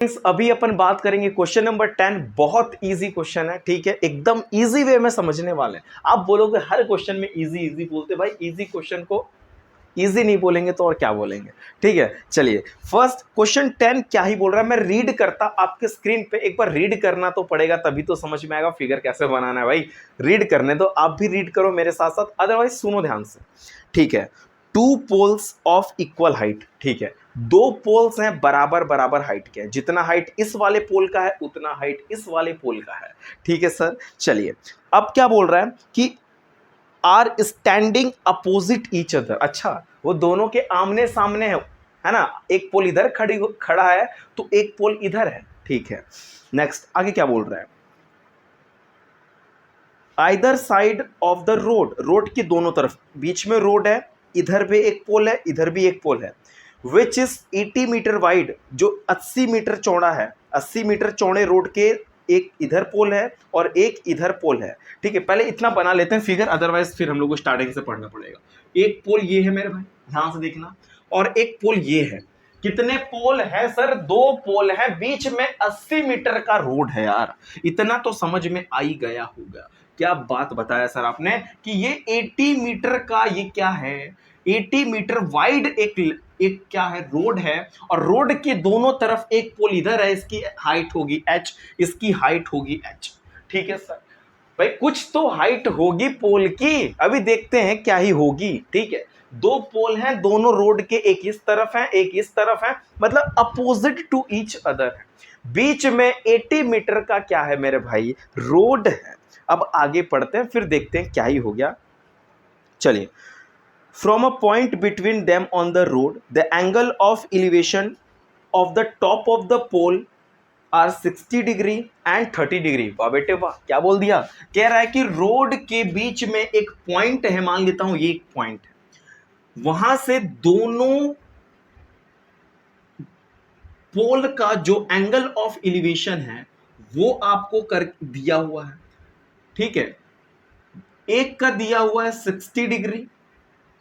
अभी अपन बात करेंगे क्वेश्चन नंबर 10। बहुत इजी क्वेश्चन है, ठीक है, एकदम इजी वे में समझने वाले हैं। आप बोलोगे हर क्वेश्चन में इजी इजी बोलते, भाई इजी क्वेश्चन को इजी नहीं बोलेंगे तो और क्या बोलेंगे, ठीक है। चलिए फर्स्ट क्वेश्चन 10 क्या ही बोल रहा है, मैं रीड करता आपके स्क्रीन पे, एक बार रीड करना तो पड़ेगा तभी तो समझ में आएगा फिगर कैसे बनाना है। भाई रीड करने दो, आप भी रीड करो मेरे साथ साथ, अदरवाइज सुनो ध्यान से, ठीक है। Two poles of equal height, ठीक है, दो पोल्स हैं बराबर बराबर हाइट के, जितना हाइट इस वाले पोल का है उतना हाइट इस वाले पोल का है, ठीक है सर। चलिए अब क्या बोल रहा है कि are standing opposite each other. अच्छा, वो दोनों के आमने सामने है ना, एक पोल इधर खड़ा है तो एक पोल इधर है, ठीक है। नेक्स्ट आगे क्या बोल रहा है, either side of the road, road की दोनों तरफ, बीच में रोड है, इधर भी एक पोल है इधर भी एक पोल है, विच इज 80 मीटर वाइड, जो 80 मीटर चौड़ा है, 80 मीटर चौड़े रोड के एक इधर पोल है और एक इधर पोल है, ठीक है। पहले इतना बना लेते हैं फिगर, अदरवाइज फिर हम लोग को स्टार्टिंग से पढ़ना पड़ेगा। एक पोल ये है मेरे भाई, ध्यान से देखना, और एक पोल ये है। कितने पोल है सर? दो पोल है, बीच में 80 मीटर का रोड है यार, इतना तो समझ में आ ही गया होगा। क्या बात बताया सर आपने कि ये 80 मीटर का, ये क्या है, 80 मीटर वाइड एक क्या है, रोड है, और रोड के दोनों तरफ एक पोल इधर है, इसकी हाइट होगी h, इसकी हाइट होगी h, ठीक है सर। भाई कुछ तो हाइट होगी पोल की, अभी देखते हैं क्या ही होगी, ठीक है। दो पोल हैं दोनों रोड के, एक इस तरफ है एक इस तरफ है, मतलब अपोजिट टू ईच अदर है। बीच में 80 मीटर का क्या है मेरे भाई, रोड है। अब आगे पढ़ते हैं फिर देखते हैं क्या ही हो गया। चलिए, from a point between them on the road the angle of elevation of the top of the pole are 60 degree and 30 degree. वाह बेटे वाह, क्या बोल दिया, कह रहा है कि रोड के बीच में एक पॉइंट है, मान लेता हूं ये एक पॉइंट है, वहां से दोनों पोल का जो एंगल ऑफ एलिवेशन है वो आपको कर दिया हुआ है, ठीक है। एक का दिया हुआ है 60 डिग्री,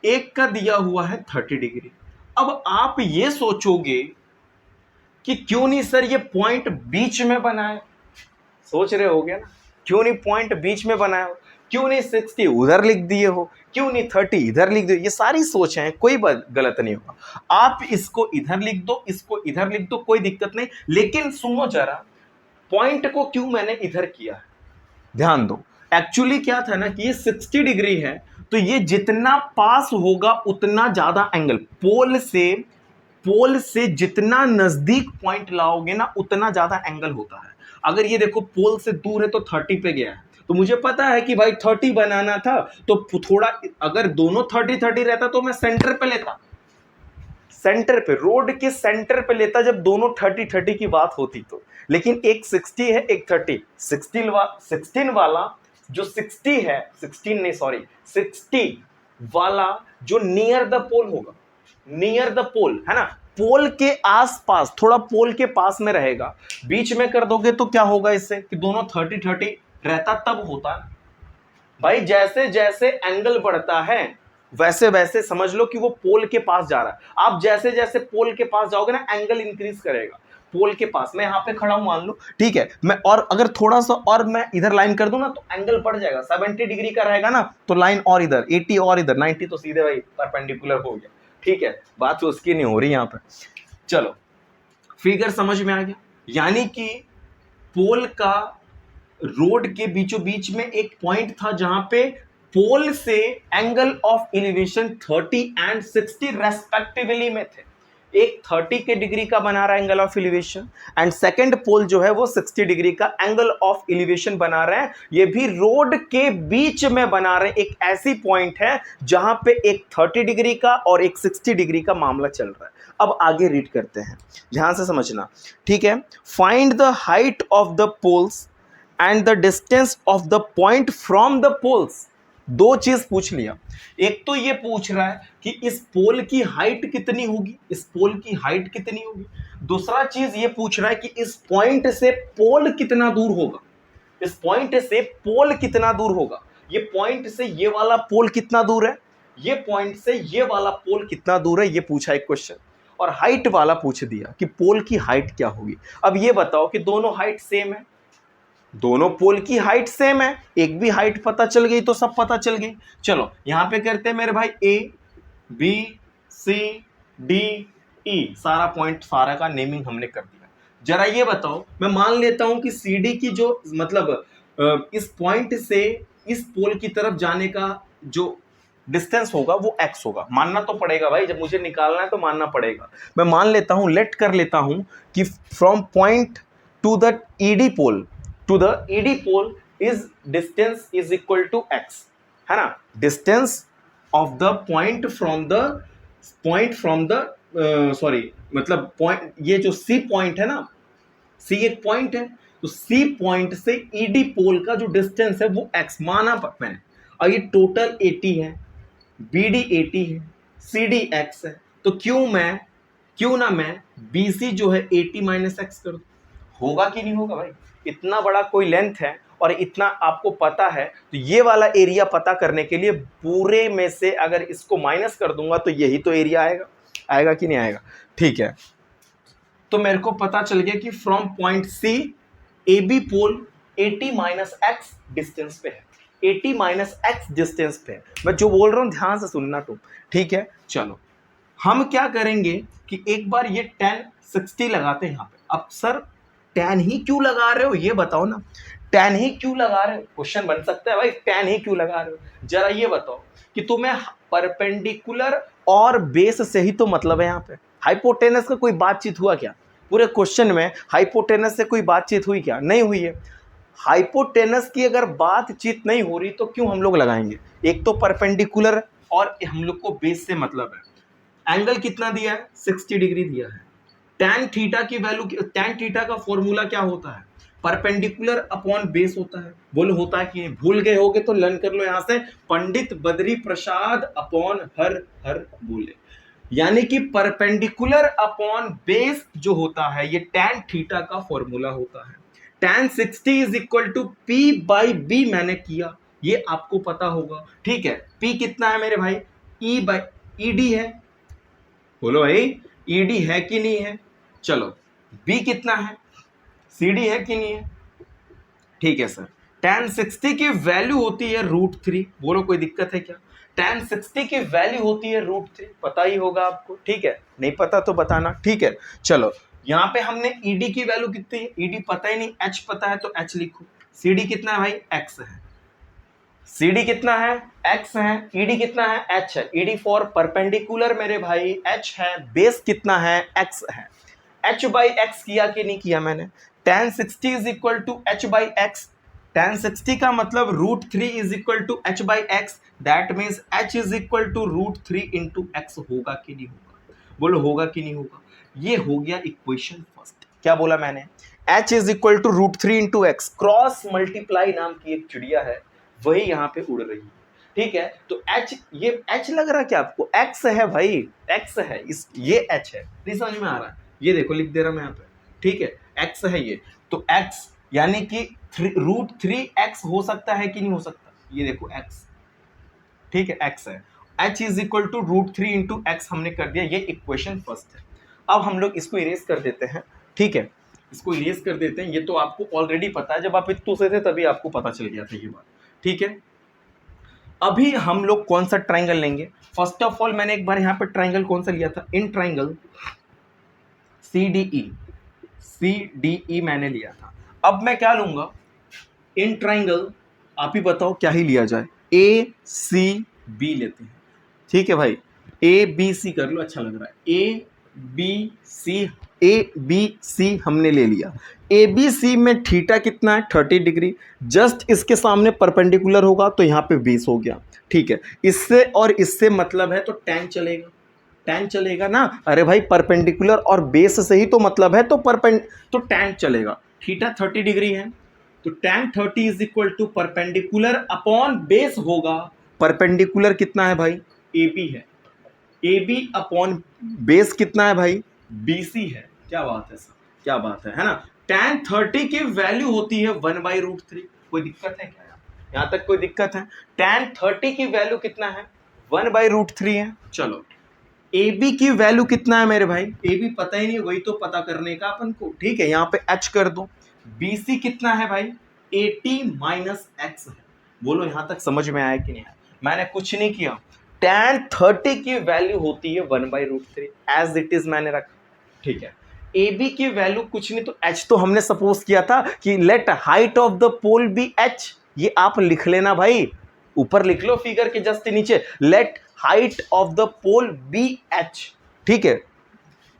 एक का दिया हुआ है 30 डिग्री। अब आप ये सोचोगे कि क्यों नहीं सर ये पॉइंट बीच में बनाए, सोच रहे होगे ना, क्यों नहीं पॉइंट बीच में बनाया हो, क्यों नहीं 60 उधर लिख दिए हो, क्यों नहीं 30 इधर लिख दिए, ये सारी सोच है, कोई गलत नहीं होगा। आप इसको इधर लिख दो, इसको इधर लिख दो, कोई दिक्कत नहीं, लेकिन सुनो जरा, पॉइंट को क्यों मैंने इधर किया है, ध्यान दो। एक्चुअली क्या था ना कि ये 60 डिग्री है, तो ये जितना पास होगा उतना ज्यादा एंगल, पोल से जितना नजदीक पॉइंट लाओगे ना उतना ज्यादा एंगल होता है। अगर ये देखो पोल से दूर है तो 30 पे गया है, तो मुझे पता है कि भाई 30 बनाना था, तो थोड़ा अगर दोनों 30-30 रहता तो मैं सेंटर पे लेता, सेंटर पे, रोड के सेंटर पे लेता जब दोनों 30-30 की बात होती तो। लेकिन एक 60 है एक 30, 16 वाला जो 60 है, 16 नहीं सॉरी 60 वाला जो नियर द पोल होगा, नियर द पोल है ना, पोल के आसपास, थोड़ा पोल के पास में रहेगा, बीच में कर दोगे तो क्या होगा इससे कि दोनों 30-30 रहता, तब होता ना भाई। जैसे जैसे एंगल बढ़ता है वैसे वैसे समझ लो कि वो पोल के पास जा रहा है। आप जैसे जैसे पोल के पास जाओगे ना एंगल इंक्रीज करेगा। पोल के पास मैं यहाँ पे खड़ा हूं मान लो, ठीक है, मैं और अगर थोड़ा सा और मैं इधर लाइन कर दूं ना तो एंगल बढ़ जाएगा, 70 डिग्री का रहेगा ना तो लाइन और इधर 80 और इधर 90, तो सीधे भाई परपेंडिकुलर हो गया, ठीक है। बात तो उसकी नहीं हो रही यहाँ पे। चलो फिगर समझ में आ गया, यानी कि पोल का रोड के बीचों बीच में एक पॉइंट था जहां पे पोल से angle of elevation 30 and 60 respectively में थे। एक 30 के डिग्री का बना रहा है angle of elevation, and second pole जो है वो 60 डिग्री का एंगल ऑफ एलिवेशन बना रहे हैं, ये भी रोड के बीच में बना रहे हैं। एक ऐसी पॉइंट है जहां पे एक 30 डिग्री का और एक 60 डिग्री का मामला चल रहा है। अब आगे रीड करते हैं, ध्यान से समझना, ठीक है। Find the height of the poles and the distance of the point from the poles. दो चीज पूछ लिया, एक तो ये पूछ रहा है कि इस पोल की हाइट कितनी होगी, इस पोल की हाइट कितनी होगी, दूसरा चीज ये पूछ रहा है कि इस पॉइंट से पोल कितना दूर होगा, इस पॉइंट से पोल कितना दूर होगा, ये पॉइंट से ये वाला पोल कितना दूर है, ये पॉइंट से ये वाला पोल कितना दूर है, ये पूछा एक क्वेश्चन। और हाइट वाला पूछ दिया कि पोल की हाइट क्या होगी। अब ये बताओ कि दोनों हाइट सेम है, दोनों पोल की हाइट सेम है, एक भी हाइट पता चल गई तो सब पता चल गई। चलो यहां पे करते हैं मेरे भाई, A B C D E, सारा पॉइंट सारा का नेमिंग हमने कर दिया। जरा ये बताओ, मैं मान लेता हूं कि सी डी की जो मतलब इस पॉइंट से इस पोल की तरफ जाने का जो डिस्टेंस होगा वो x होगा। मानना तो पड़ेगा भाई, जब मुझे निकालना है तो मानना पड़ेगा। मैं मान लेता हूं, लेट कर लेता हूं कि from point to the ED pole, to the ED pole is distance is equal to x, है ना। Distance of the point from the sorry, मतलब पॉइंट, ये जो सी पॉइंट है ना, सी एक पॉइंट है, तो सी पॉइंट से ईडी पोल का जो डिस्टेंस है वो x माना मैंने। और ये टोटल 80 है, BD 80 है, CD x है, तो क्यों ना मैं BC जो है 80 माइनस x कर दूं। होगा कि नहीं होगा भाई? इतना बड़ा कोई लेंथ है और इतना आपको पता है, तो ये वाला एरिया पता करने के लिए पूरे में से अगर इसको माइनस कर दूंगा तो यही तो एरिया आएगा कि नहीं आएगा? ठीक है, तो मेरे को पता चल गया कि from point C A B pole 80 minus X distance पे है, 80 माइनस एक्स डिस्टेंस पे है। मैं जो बोल रहा हूं ध्यान से सुनना तुम, ठीक है। चलो हम क्या करेंगे कि एक बार ये tan 60 लगाते हैं यहाँ पे। अब सर tan ही क्यों लगा रहे हो ये बताओ ना, tan ही क्यों लगा रहे हो? क्वेश्चन बन सकता है भाई, tan ही क्यों लगा रहे हो? जरा ये बताओ कि तुम्हें परपेंडिकुलर और बेस से ही तो मतलब है। यहाँ पे हाइपोटेनस का कोई बातचीत हुआ क्या? पूरे क्वेश्चन में हाइपोटेनस से कोई बातचीत हुई क्या? नहीं हुई है। हाइपोटेनस की अगर बातचीत नहीं हो रही तो क्यों हम लोग लगाएंगे? एक तो परपेंडिकुलर और हम लोग को बेस से मतलब है। एंगल कितना दिया है? 60 डिग्री दिया है। tan थीटा की वैल्यू, tan थीटा का फॉर्मूला क्या होता है? परपेंडिकुलर अपॉन बेस होता है। बोलो होता है कि भूल गए होगे तो लर्न कर लो यहां से, पंडित बद्री प्रसाद अपॉन हर बोले, यानी कि परपेंडिकुलर अपॉन बेस जो होता है ये tan थीटा का फॉर्मूला होता है। tan 60 is equal to P by B मैंने किया, ये आपको पता होगा, ठीक है। P कितना है मेरे भाई? E बाई ED है। बोलो भाई ED है कि नहीं है? चलो B कितना है? CD है कि नहीं है? ठीक है सर। tan 60 की वैल्यू होती है √3। बोलो कोई दिक्कत है क्या? tan 60 की वैल्यू होती है √3, पता ही होगा आपको, ठीक है। नहीं पता तो बताना, ठीक है। चलो यहाँ पे हमने ED की वैल्यू कितनी है? ED पता ही नहीं, H पता है तो H लिखो। CD कितना है भाई? X है। CD कितना है? X है। ED कितना है? H है। ED फॉर परपेंडिकुलर मेरे भाई H है। बेस कितना है? X है। H बाई X किया कि नहीं किया मैंने? tan 60 is equal to H by X। tan 60 का मतलब √3 is equal to H by X, that means H is equal to √3 into X। होगा कि नहीं होगा? बोलो होगा कि नहीं होगा? ये हो गया इक्वेशन फर्स्ट। क्या बोला मैंने? H is equal to √3 into X। Cross multiply नाम की एक चिड़िया है, वही यहाँ पे उड़ रही है, ठीक है। तो H, ये H लग रहा है क्या आपको? X है भाई, X है, इस ये H है, नहीं समझ में आ रहा है? ये देखो लिख दे रहा मैं यहाँ पे, ठीक है। X है ये, तो X यानी कि √3x हो सकता है कि नहीं हो सकता? ये देखो X, ठीक है, X है। H is equal to √3 into X हमने कर दिया, ये इक्वेशन फर्स्ट है। अब हम लोग इसको इरेज कर देते हैं, ठीक है, इसको इरेज कर देते हैं। ये तो आपको ऑलरेडी पता है, जब आप इतने से थे तभी आपको पता चल गया था ये बात, ठीक है। अभी हम लोग कौन सा ट्राइंगल लेंगे? फर्स्ट ऑफ ऑल मैंने एक बार यहाँ पे ट्राइंगल कौन सा लिया था? इन ट्राइंगल CDE मैंने लिया था। अब मैं क्या लूंगा? इन ट्राइंगल, आप ही बताओ क्या ही लिया जाए? ACB लेते हैं, ठीक है भाई। ABC कर लो, अच्छा लग रहा है। ABC हमने ले लिया। ABC में थीटा कितना है? 30 डिग्री। जस्ट इसके सामने परपेंडिकुलर होगा तो यहाँ पे 20 हो गया, ठीक है। इससे और इससे मतलब है तो tan चलेगा, tan चलेगा ना। अरे भाई परपेंडिकुलर और बेस से ही तो मतलब है, तो tan चलेगा। थीटा 30 डिग्री है तो tan 30 is equal to perpendicular upon base होगा। परपेंडिकुलर कितना है भाई? AB है। AB अपॉन बेस कितना है भाई? BC है। क्या बात है सर, क्या बात है ना। tan 30 की वैल्यू होती है 1/√3। कोई दिक्कत है क्या? यहाँ तक कोई दिक्कत है? tan 30 की वैल्यू कितना है? 1/√3 है। चलो ए बी की वैल्यू कितना है मेरे भाई, ए बी पता ही नहीं, वही तो पता करने का अपन को, ठीक है। यहाँ पे एच कर दो। बी सी कितना है भाई, 80 माइनस एक्स है। बोलो यहां तक समझ में आया कि नहीं आया? मैंने कुछ नहीं किया, tan 30 की वैल्यू होती है 1/√3 एज इट इज मैंने रखा, ठीक है। ए बी की वैल्यू कुछ नहीं, तो एच तो हमने सपोज किया था कि let height of the pole be H, ये आप लिख लेना भाई, ऊपर लिख लो फिगर के जस्ट नीचे, let height of the pole be H, ठीक है।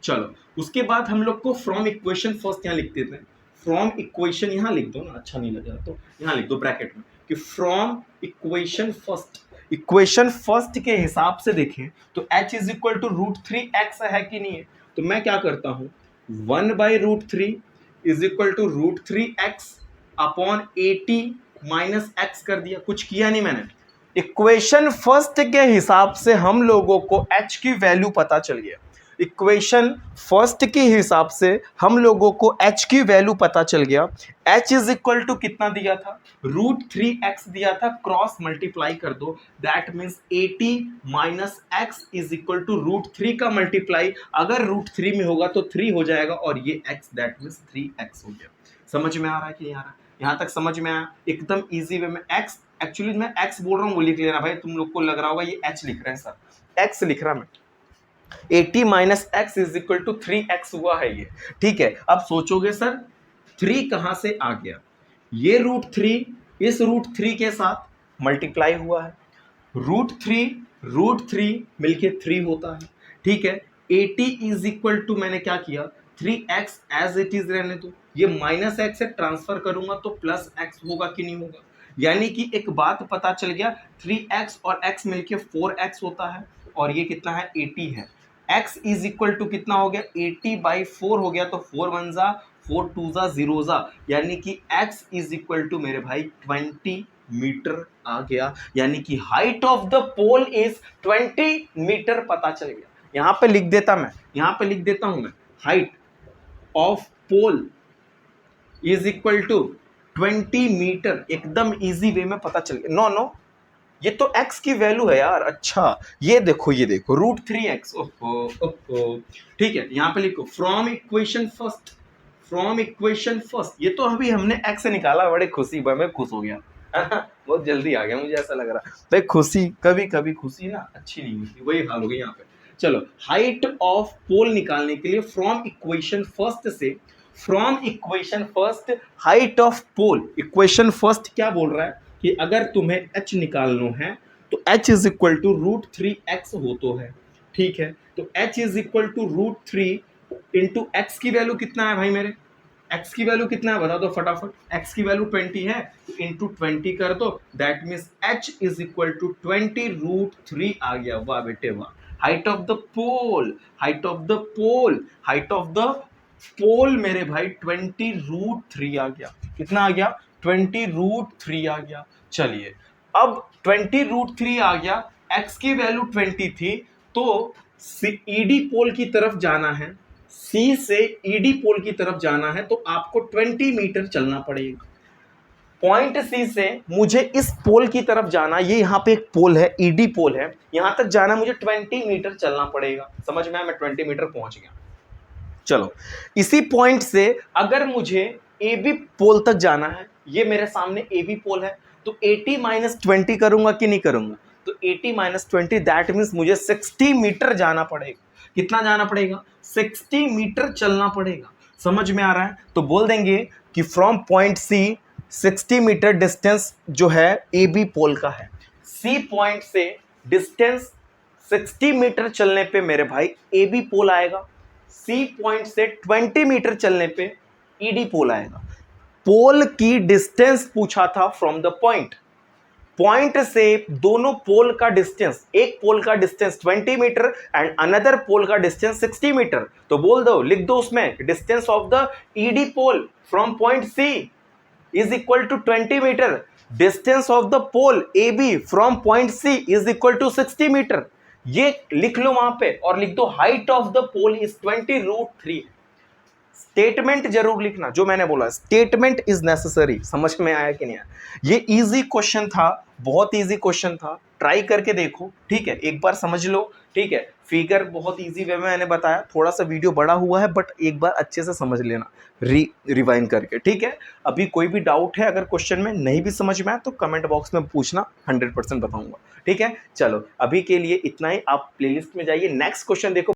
चलो उसके बाद हम लोग को फ्रॉम इक्वेशन फर्स्ट यहां लिख देते हैं, फ्रॉम इक्वेशन यहां लिख दो ना, अच्छा नहीं लग रहा तो यहां लिख दो ब्रैकेट में कि from equation first, equation first के हिसाब से देखें तो h is equal to √3x है कि नहीं है। तो मैं क्या करता हूं, 1/√3 is equal to √3x upon 80 minus x कर दिया, कुछ किया नहीं मैंने। इक्वेशन फर्स्ट के हिसाब से हम लोगों को h की वैल्यू पता चल गया, इक्वेशन फर्स्ट के हिसाब से हम लोगों को h की वैल्यू पता चल गया। h इज इक्वल टू कितना दिया था, √3x दिया था, क्रॉस मल्टीप्लाई कर दो, that means 80 minus x is equal to √3 का मल्टीप्लाई, अगर √3 में होगा तो 3 हो जाएगा, और ये x दैट मीन्स 3x हो गया। समझ में आ रहा है कि नहीं आ रहा है? यहाँ तक समझ में आया? एकदम इजी वे में x, एक्चुअली मैं x बोल रहा हूँ वो लिख लेना भाई, तुम लोग को लग रहा होगा ये h लिख रहे हैं सर, x लिख रहा मैं, 80 minus X is equal to 3x हुआ है ये, ठीक है। अब सोचोगे सर 3 कहां से आ गया, ये √3 इस √3 के साथ मल्टीप्लाई हुआ है, √3 मिलके 3 होता है, ठीक है। 80 इज इक्वल टू मैंने क्या किया, 3x एज इट इज रहने दो, ये माइनस एक्स से ट्रांसफर करूंगा तो प्लस एक्स होगा कि नहीं होगा, यानी कि एक बात पता चल गया, 3x और x मिलके 4x होता है, और ये कितना है 80 है। x इज इक्वल टू कितना हो गया, 80/4 हो गया, तो 4 1 जा 4 2 जा 0 जा, यानी कि x इज इक्वल टू मेरे भाई 20 मीटर आ गया, यानी कि height of the pole is 20 metre पता चल गया। यहां पे लिख देता मैं, यहां पे लिख देता हूं मैं, height of pole is equal to 20 metre, एकदम इजी वे में पता चल गया। नो ये तो x की वैल्यू है यार, अच्छा ये देखो √3x, ओहो, ठीक है। यहाँ पे लिखो from equation first, from equation first, ये तो अभी हमने x से निकाला, बड़े खुशी, मैं खुश हो गया बहुत जल्दी आ गया, मुझे ऐसा लग रहा भाई, खुशी कभी कभी खुशी ना अच्छी नहीं होती, वही हाल हो गई यहाँ पे। चलो हाइट ऑफ पोल निकालने के लिए फ्रॉम इक्वेशन फर्स्ट से, from equation first height of pole, equation first क्या बोल रहा है कि अगर तुम्हें h निकालना है तो h is equal to √3x हो तो है, ठीक है। तो h is equal to √3 into X की वैल्यू कितना है भाई मेरे, x की वैल्यू कितना है बता दो फटाफट, x की वैल्यू 20 है तो इंटू 20 कर दो, that means h is equal to 20√3 आ गया। वाह बेटे वाह, height of the pole, height of the pole, height of the pole मेरे भाई 20√3 आ गया, कितना आ गया 20√3 आ गया। चलिए अब 20√3 आ गया, x की वैल्यू 20 थी, तो ईडी पोल की तरफ जाना है, C से ईडी पोल की तरफ जाना है तो आपको 20 मीटर चलना पड़ेगा। पॉइंट C से मुझे इस पोल की तरफ जाना, ये यहाँ पे एक पोल है, ईडी पोल है, यहां तक जाना मुझे 20 मीटर चलना पड़ेगा। समझ में आया, मैं 20 मीटर पहुंच गया। चलो इसी पॉइंट से अगर मुझे ए बी पोल तक जाना है, ये मेरे सामने ए बी पोल है, तो 80 माइनस 20 करूंगा कि नहीं करूंगा, तो 80 माइनस 20 दैट मीन्स मुझे 60 मीटर जाना पड़ेगा। कितना जाना पड़ेगा, 60 मीटर चलना पड़ेगा। समझ में आ रहा है, तो बोल देंगे कि from point C 60 metre distance जो है ए बी पोल का है, सी पॉइंट से डिस्टेंस 60 मीटर चलने पे मेरे भाई ए बी पोल आएगा, सी पॉइंट से 20 मीटर चलने पे ईडी पोल आएगा। पोल की डिस्टेंस पूछा था फ्रॉम द पॉइंट, पॉइंट से दोनों पोल का डिस्टेंस, एक पोल का डिस्टेंस 20 मीटर एंड अनदर पोल का डिस्टेंस 60 मीटर, तो बोल दो, लिख दो उसमें distance of the ED pole from point C is equal to 20 metre, distance of the pole A B from point C is equal to 60 metre. ये लिख लो वहां पे और लिख दो height of the pole is 20√3। Statement जरूर लिखना, जो मैंने बोला स्टेटमेंट इज नेसेसरी। समझ में आया कि नहीं आया? ये इजी क्वेश्चन था बहुत इजी क्वेश्चन था, ट्राई करके देखो, ठीक है, एक बार समझ लो, ठीक है। फिगर बहुत इजी वे में मैंने बताया, थोड़ा सा वीडियो बड़ा हुआ है बट एक बार अच्छे से समझ लेना रिवाइंड करके, ठीक है। अभी कोई भी डाउट है अगर क्वेश्चन में नहीं भी समझ में आया तो कमेंट बॉक्स में पूछना, 100% बताऊंगा, ठीक है। चलो अभी के लिए इतना ही, आप प्लेलिस्ट में जाइए, नेक्स्ट क्वेश्चन देखो।